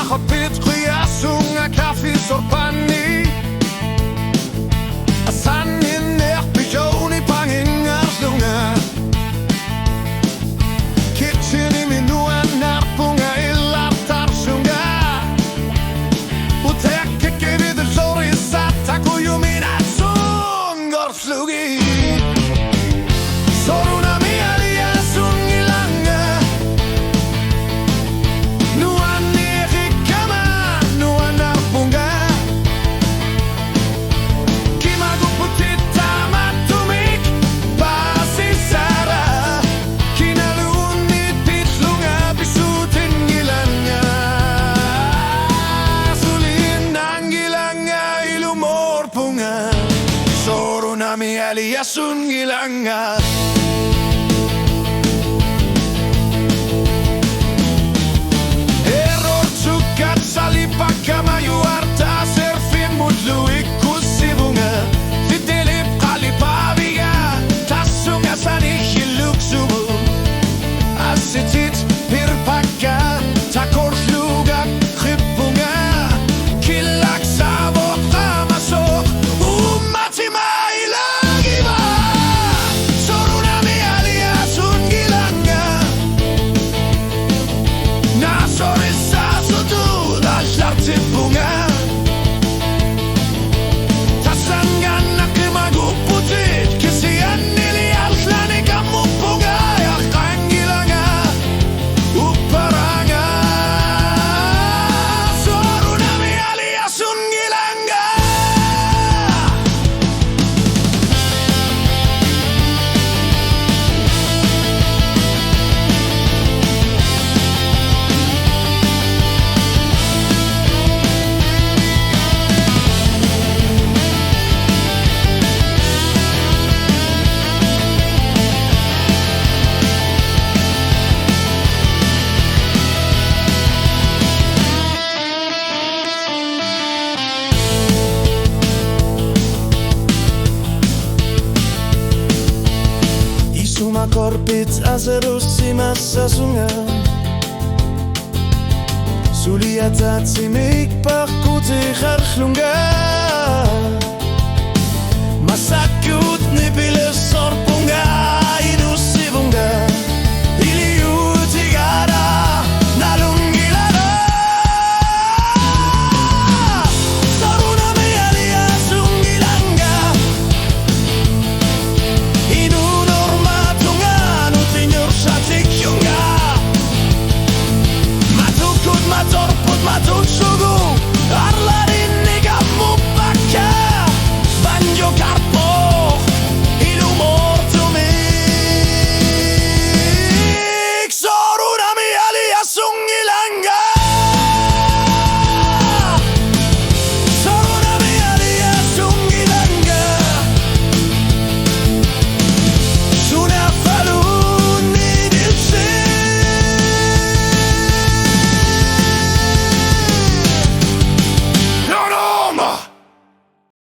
Hapit kriasung a kaffi sorpanni a sannin bioni pangin arslunga kitchen I minua narpunga illa tarsunga utek kevid lori sataku yumina sun gorslugi soruna mialia sungilanga Sorunami alia sungilanga Error zukat salipaka mayuarta serfin mudluik kusibunga Fidelip kalipaviga tasunga sanihiluksumu Asitit pirpaka takorsluga kripunga Kilak sabok ramasok Suma korpit aserusima sasunga Suliatat simik parkuti kharklunga